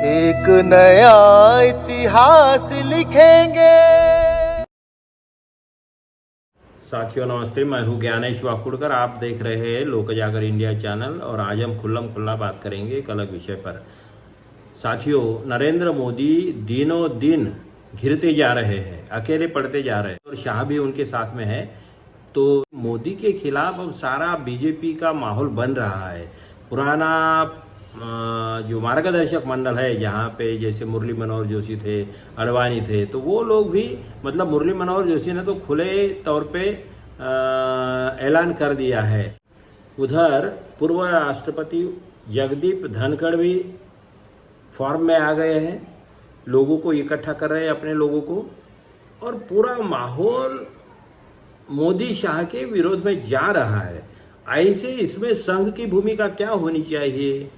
एक नया इतिहास लिखेंगे। साथियों नमस्ते, मैं हूं ज्ञानेश वाकुड़कर। आप देख रहे हैं लोक जागर इंडिया चैनल और आज हम खुल्लम खुल्ला बात करेंगे एक अलग विषय पर। साथियों, नरेंद्र मोदी दिनों दिन घिरते जा रहे हैं, अकेले पड़ते जा रहे हैं और शाह भी उनके साथ में है। तो मोदी के खिलाफ अब सारा बीजेपी का माहौल बन रहा है। पुराना जो मार्गदर्शक मंडल है, जहाँ पे जैसे मुरली मनोहर जोशी थे, अडवाणी थे, तो वो लोग भी मतलब मुरली मनोहर जोशी ने तो खुले तौर पे ऐलान कर दिया है। उधर पूर्व राष्ट्रपति जगदीप धनखड़ भी फॉर्म में आ गए हैं, लोगों को इकट्ठा कर रहे हैं, अपने लोगों को, और पूरा माहौल मोदी शाह के विरोध में जा रहा है। ऐसे इसमें संघ की भूमिका क्या होनी चाहिए,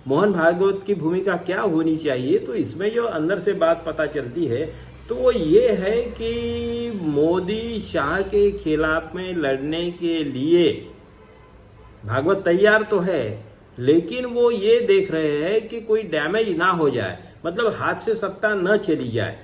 मोहन भागवत की भूमिका क्या होनी चाहिए, तो इसमें जो अंदर से बात पता चलती है तो वो ये है कि मोदी शाह के खिलाफ में लड़ने के लिए भागवत तैयार तो है, लेकिन वो ये देख रहे हैं कि कोई डैमेज ना हो जाए, मतलब हाथ से सत्ता न चली जाए,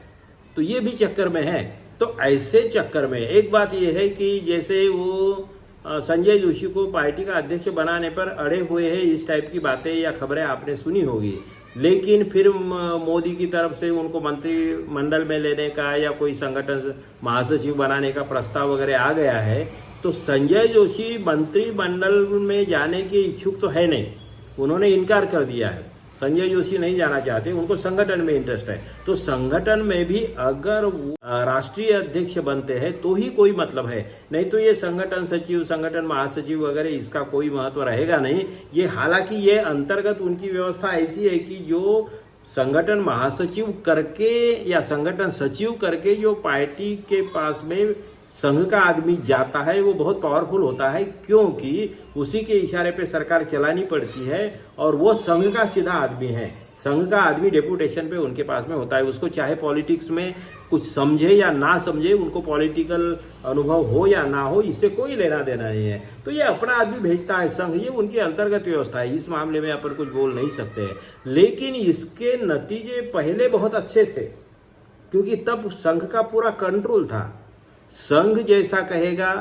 तो ये भी चक्कर में है। तो ऐसे चक्कर में एक बात ये है कि जैसे वो संजय जोशी को पार्टी का अध्यक्ष बनाने पर अड़े हुए हैं, इस टाइप की बातें या खबरें आपने सुनी होगी, लेकिन फिर मोदी की तरफ से उनको मंत्रिमंडल में लेने का या कोई संगठन महासचिव बनाने का प्रस्ताव वगैरह आ गया है। तो संजय जोशी मंत्रिमंडल में जाने के इच्छुक तो है नहीं, उन्होंने इनकार कर दिया है। संजय जोशी नहीं जाना चाहते, उनको संगठन में इंटरेस्ट है। तो संगठन में भी अगर राष्ट्रीय अध्यक्ष बनते हैं तो ही कोई मतलब है, नहीं तो ये संगठन सचिव, संगठन महासचिव वगैरह इसका कोई महत्व रहेगा नहीं। ये हालांकि ये अंतर्गत उनकी व्यवस्था ऐसी है कि जो संगठन महासचिव करके या संगठन सचिव करके जो पार्टी के पास में संघ का आदमी जाता है वो बहुत पावरफुल होता है, क्योंकि उसी के इशारे पे सरकार चलानी पड़ती है और वो संघ का सीधा आदमी है। संघ का आदमी डेपुटेशन पे उनके पास में होता है, उसको चाहे पॉलिटिक्स में कुछ समझे या ना समझे, उनको पॉलिटिकल अनुभव हो या ना हो, इससे कोई लेना देना नहीं है। तो ये अपना आदमी भेजता है संघ, ये उनकी अंतर्गत व्यवस्था है, इस मामले में अपन कुछ बोल नहीं सकते। लेकिन इसके नतीजे पहले बहुत अच्छे थे, क्योंकि तब संघ का पूरा कंट्रोल था। संघ जैसा कहेगा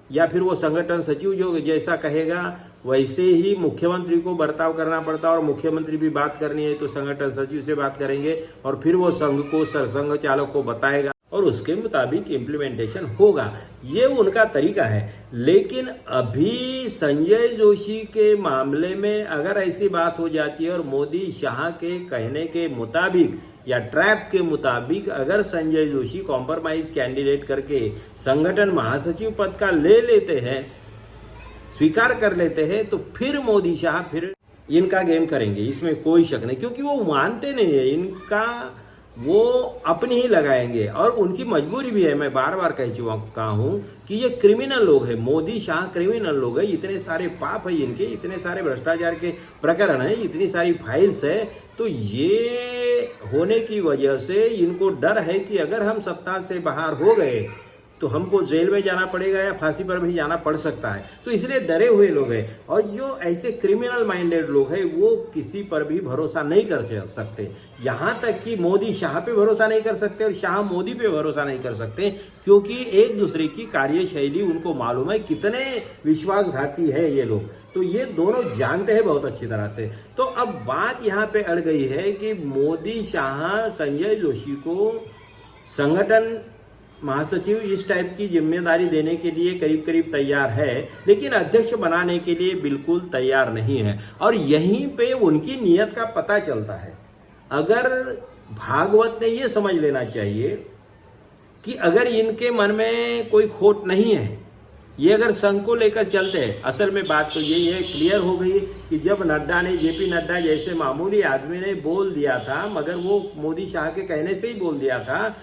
या फिर वो संगठन सचिव जो जैसा कहेगा वैसे ही मुख्यमंत्री को बर्ताव करना पड़ता, और मुख्यमंत्री भी बात करनी है तो संगठन सचिव से बात करेंगे और फिर वो संघ को सरसंघ चालक को बताएगा और उसके मुताबिक इम्प्लीमेंटेशन होगा। ये उनका तरीका है। लेकिन अभी संजय जोशी के मामले में अगर ऐसी बात हो जाती है और मोदी शाह के कहने के मुताबिक या ट्रैप के मुताबिक अगर संजय जोशी कॉम्प्रोमाइज कैंडिडेट करके संगठन महासचिव पद का ले लेते हैं, स्वीकार कर लेते हैं, तो फिर मोदी शाह फिर इनका गेम करेंगे, इसमें कोई शक नहीं, क्योंकि वो मानते नहीं है इनका, वो अपनी ही लगाएंगे और उनकी मजबूरी भी है। मैं बार बार कह चुका हूं कि ये क्रिमिनल लोग हैं, मोदी शाह क्रिमिनल लोग हैं, इतने सारे पाप है इनके, इतने सारे भ्रष्टाचार के प्रकरण है, इतनी सारी फाइल्स है। तो ये होने की वजह से इनको डर है कि अगर हम सत्ता से बाहर हो गए तो हमको जेल में जाना पड़ेगा या फांसी पर भी जाना पड़ सकता है, तो इसलिए डरे हुए लोग हैं। और जो ऐसे क्रिमिनल माइंडेड लोग हैं वो किसी पर भी भरोसा नहीं कर सकते, यहाँ तक कि मोदी शाह पे भरोसा नहीं कर सकते और शाह मोदी पे भरोसा नहीं कर सकते, क्योंकि एक दूसरे की कार्यशैली उनको मालूम है कितने विश्वासघाती है ये लोग। तो ये दोनों जानते हैं बहुत अच्छी तरह से। तो अब बात यहाँ पे अड़ गई है कि मोदी शाह संजय जोशी को संगठन महासचिव इस टाइप की जिम्मेदारी देने के लिए करीब करीब तैयार है, लेकिन अध्यक्ष बनाने के लिए बिल्कुल तैयार नहीं है। और यहीं पे उनकी नीयत का पता चलता है। अगर भागवत ने ये समझ लेना चाहिए कि अगर इनके मन में कोई खोट नहीं है, ये अगर संघ को लेकर चलते हैं, असल में बात तो यही है, क्लियर हो गई कि जब नड्डा ने, जेपी नड्डा जैसे मामूली आदमी ने बोल दिया था, मगर वो मोदी शाह के कहने से ही बोल दिया था,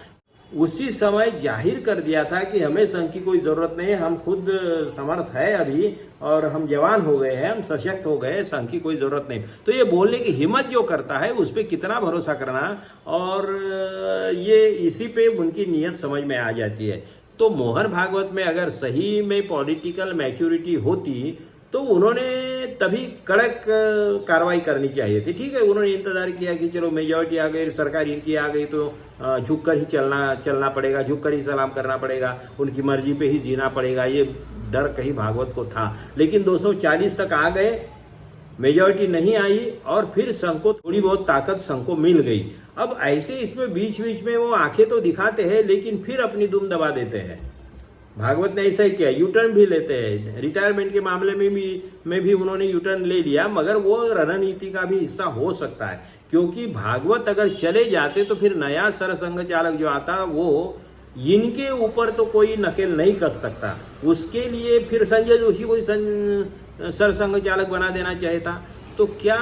उसी समय जाहिर कर दिया था कि हमें संघ की कोई जरूरत नहीं है, हम खुद समर्थ है अभी और हम जवान हो गए हैं, हम सशक्त हो गए, संघ की कोई जरूरत नहीं। तो ये बोलने की हिम्मत जो करता है उस पर कितना भरोसा करना, और ये इसी पे उनकी नीयत समझ में आ जाती है। तो मोहन भागवत में अगर सही में पॉलिटिकल मैच्योरिटी होती तो उन्होंने तभी कड़क कार्रवाई करनी चाहिए थी। ठीक है, उन्होंने इंतजार किया कि चलो मेजॉरिटी आ गई, सरकार इनकी आ गई तो झुककर ही चलना पड़ेगा, झुककर ही सलाम करना पड़ेगा, उनकी मर्जी पे ही जीना पड़ेगा, ये डर कहीं भागवत को था। लेकिन 240 तक आ गए, मेजॉरिटी नहीं आई और फिर संघ को थोड़ी बहुत ताकत संघ को मिल गई। अब ऐसे इसमें बीच बीच में वो आंखें तो दिखाते हैं लेकिन फिर अपनी दुम दबा देते हैं। भागवत ने ऐसा ही किया, यूटर्न भी लेते हैं। रिटायरमेंट के मामले में भी उन्होंने यूटर्न ले लिया, मगर वो रणनीति का भी हिस्सा हो सकता है, क्योंकि भागवत अगर चले जाते तो फिर नया सरसंघ चालक जो आता वो इनके ऊपर तो कोई नकेल नहीं कस सकता। उसके लिए फिर संजय जोशी को सरसंघ चालक बना देना चाहिए था। तो क्या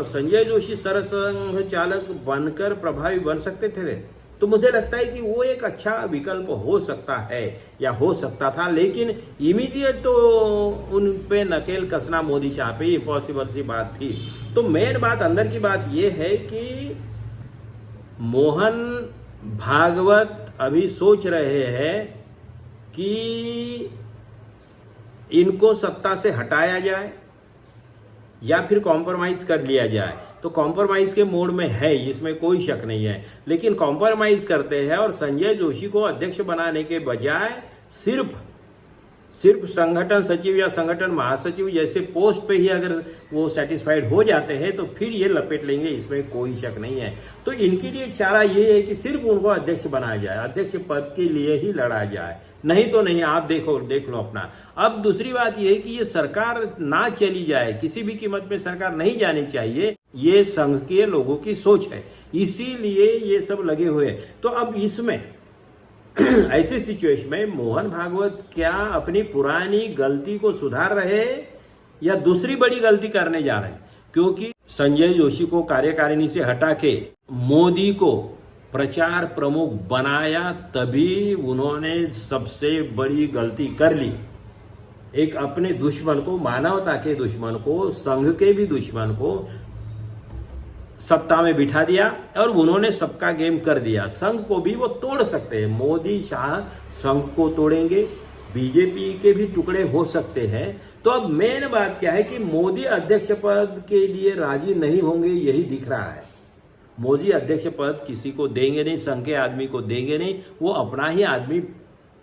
संजय जोशी सरसंघ चालक बनकर प्रभावी बन सकते थे? तो मुझे लगता है कि वो एक अच्छा विकल्प हो सकता है या हो सकता था, लेकिन इमीडिएट तो उन पे नकेल कसना मोदी शाह पे इम्पॉसिबल सी बात थी। तो मेन बात, अंदर की बात ये है कि मोहन भागवत अभी सोच रहे हैं कि इनको सत्ता से हटाया जाए या फिर कॉम्प्रोमाइज कर लिया जाए। तो कॉम्प्रोमाइज के मोड में है, इसमें कोई शक नहीं है, लेकिन कॉम्प्रोमाइज करते हैं और संजय जोशी को अध्यक्ष बनाने के बजाय सिर्फ संगठन सचिव या संगठन महासचिव जैसे पोस्ट पे ही अगर वो सेटिस्फाइड हो जाते हैं तो फिर ये लपेट लेंगे, इसमें कोई शक नहीं है। तो इनके लिए चारा ये है कि सिर्फ उनको अध्यक्ष बनाया जाए, अध्यक्ष पद के लिए ही लड़ा जाए, नहीं तो नहीं। आप देख लो अपना। अब दूसरी बात यह है कि ये सरकार ना चली जाए, किसी भी कीमत में सरकार नहीं जानी चाहिए, ये संघ के लोगों की सोच है, इसीलिए ये सब लगे हुए हैं। तो अब इसमें ऐसे सिचुएशन में मोहन भागवत क्या अपनी पुरानी गलती को सुधार रहे या दूसरी बड़ी गलती करने जा रहे हैं? क्योंकि संजय जोशी को कार्यकारिणी से हटा के मोदी को प्रचार प्रमुख बनाया, तभी उन्होंने सबसे बड़ी गलती कर ली। एक अपने दुश्मन को, मानवता के दुश्मन को, संघ के भी दुश्मन को सत्ता में बिठा दिया और उन्होंने सबका गेम कर दिया। संघ को भी वो तोड़ सकते हैं, मोदी शाह संघ को तोड़ेंगे, बीजेपी के भी टुकड़े हो सकते हैं। तो अब मेन बात क्या है कि मोदी अध्यक्ष पद के लिए राजी नहीं होंगे, यही दिख रहा है। मोदी अध्यक्ष पद किसी को देंगे नहीं, संघ के आदमी को देंगे नहीं, वो अपना ही आदमी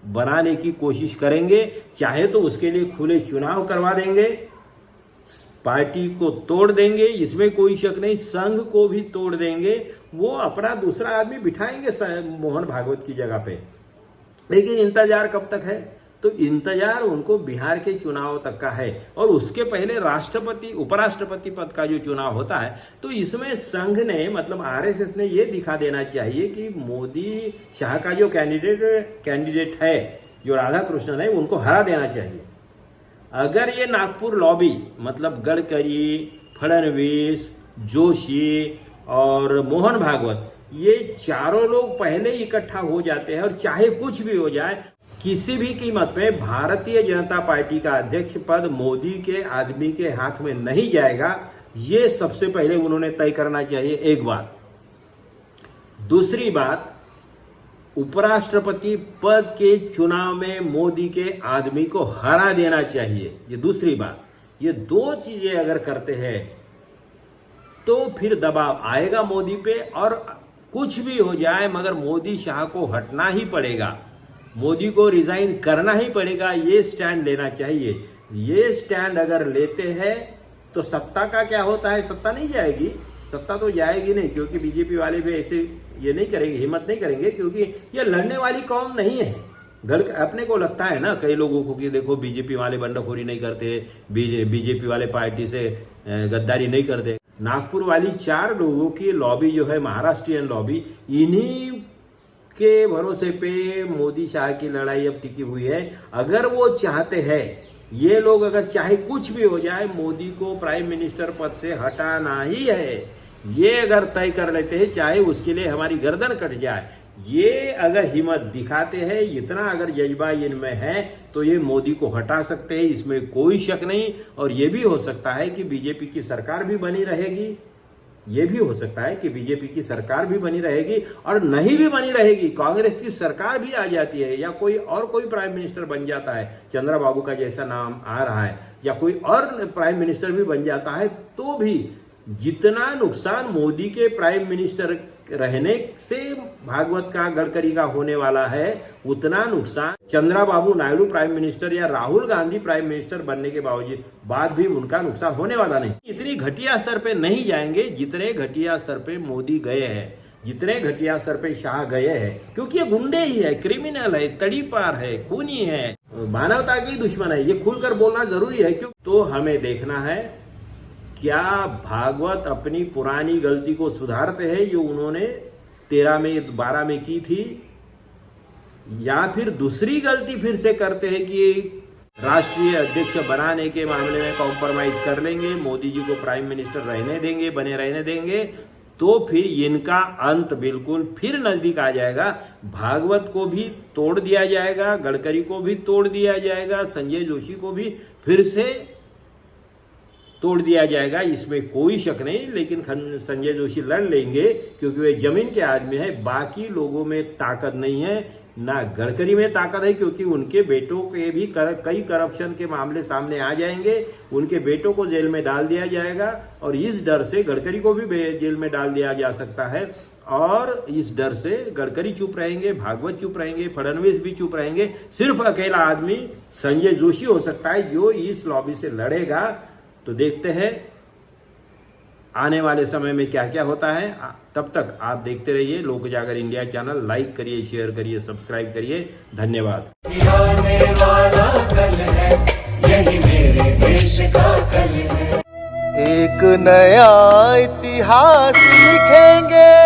बनाने की कोशिश करेंगे। चाहे तो उसके लिए खुले चुनाव करवा देंगे, पार्टी को तोड़ देंगे, इसमें कोई शक नहीं, संघ को भी तोड़ देंगे, वो अपना दूसरा आदमी बिठाएंगे मोहन भागवत की जगह पे। लेकिन इंतजार कब तक है? तो इंतजार उनको बिहार के चुनाव तक का है और उसके पहले राष्ट्रपति उपराष्ट्रपति पद का जो चुनाव होता है। तो इसमें संघ ने, मतलब आरएसएस ने ये दिखा देना चाहिए कि मोदी शाह का जो कैंडिडेट है, जो राधाकृष्णन है, उनको हरा देना चाहिए। अगर ये नागपुर लॉबी, मतलब गडकरी, फडणवीस, जोशी और मोहन भागवत, ये चारों लोग पहले इकट्ठा हो जाते हैं और चाहे कुछ भी हो जाए, किसी भी कीमत में भारतीय जनता पार्टी का अध्यक्ष पद मोदी के आदमी के हाथ में नहीं जाएगा, ये सबसे पहले उन्होंने तय करना चाहिए। एक बात। दूसरी बात, उपराष्ट्रपति पद के चुनाव में मोदी के आदमी को हरा देना चाहिए, ये दूसरी बात। ये दो चीजें अगर करते हैं तो फिर दबाव आएगा मोदी पे और कुछ भी हो जाए मगर मोदी शाह को हटना ही पड़ेगा, मोदी को रिजाइन करना ही पड़ेगा, ये स्टैंड लेना चाहिए। ये स्टैंड अगर लेते हैं तो सत्ता का क्या होता है? सत्ता नहीं जाएगी, सत्ता तो जाएगी नहीं, क्योंकि बीजेपी वाले भी ऐसे ये नहीं करेंगे, हिम्मत नहीं करेंगे, क्योंकि ये लड़ने वाली कौम नहीं है। अपने को लगता है ना कई लोगों को कि देखो बीजेपी वाले बंडखोरी नहीं करते, बीजेपी वाले पार्टी से गद्दारी नहीं करते। नागपुर वाली 4 लोगों की लॉबी जो है, महाराष्ट्रियन लॉबी, इन्हीं के भरोसे पे मोदी शाह की लड़ाई अब टिकी हुई है। अगर वो चाहते हैं, ये लोग अगर चाहे कुछ भी हो जाए, मोदी को प्राइम मिनिस्टर पद से हटाना ही है, ये अगर तय कर लेते हैं, चाहे उसके लिए हमारी गर्दन कट जाए, ये अगर हिम्मत दिखाते हैं, इतना अगर जज्बा इनमें है, तो ये मोदी को हटा सकते हैं, इसमें कोई शक नहीं। और ये भी हो सकता है कि बीजेपी की सरकार भी बनी रहेगी ये भी हो सकता है कि बीजेपी की सरकार भी बनी रहेगी, और नहीं भी बनी रहेगी, कांग्रेस की सरकार भी आ जाती है, या कोई प्राइम मिनिस्टर बन जाता है, चंद्रबाबू का जैसा नाम आ रहा है, या कोई और प्राइम मिनिस्टर भी बन जाता है, तो भी जितना नुकसान मोदी के प्राइम मिनिस्टर रहने से भागवत का, गडकरी का होने वाला है, उतना नुकसान चंद्रबाबू नायडू प्राइम मिनिस्टर या राहुल गांधी प्राइम मिनिस्टर बनने के बाद भी उनका नुकसान होने वाला नहीं। इतनी घटिया स्तर पे नहीं जाएंगे जितने घटिया स्तर पे मोदी गए हैं, जितने घटिया स्तर पे शाह गए हैं, क्योंकि ये गुंडे ही है, क्रिमिनल है, तड़ीपार है, खूनी है, मानवता की दुश्मन है। ये खुलकर बोलना जरूरी है, क्यों? तो हमें देखना है क्या भागवत अपनी पुरानी गलती को सुधारते हैं जो उन्होंने 13 में 12 में की थी, या फिर दूसरी गलती फिर से करते हैं कि राष्ट्रीय अध्यक्ष बनाने के मामले में कॉम्प्रोमाइज कर लेंगे, मोदी जी को प्राइम मिनिस्टर रहने देंगे, बने रहने देंगे, तो फिर इनका अंत बिल्कुल फिर नजदीक आ जाएगा। भागवत को भी तोड़ दिया जाएगा, गडकरी को भी तोड़ दिया जाएगा, संजय जोशी को भी फिर से तोड़ दिया जाएगा, इसमें कोई शक नहीं। लेकिन संजय जोशी लड़ लेंगे क्योंकि वे जमीन के आदमी है, बाकी लोगों में ताकत नहीं है, ना गडकरी में ताकत है, क्योंकि उनके बेटों के भी कई करप्शन के मामले सामने आ जाएंगे, उनके बेटों को जेल में डाल दिया जाएगा, और इस डर से गडकरी को भी जेल में डाल दिया जा सकता है, और इस डर से गडकरी चुप रहेंगे, भागवत चुप रहेंगे, फडणवीस भी चुप रहेंगे। सिर्फ अकेला आदमी संजय जोशी हो सकता है जो इस लॉबी से लड़ेगा। तो देखते हैं आने वाले समय में क्या क्या होता है। तब तक आप देखते रहिए लोक जागर इंडिया चैनल, लाइक करिए, शेयर करिए, सब्सक्राइब करिए। धन्यवाद। आने वाला कल है, यही मेरे देश का कल है। एक नया इतिहास लिखेंगे।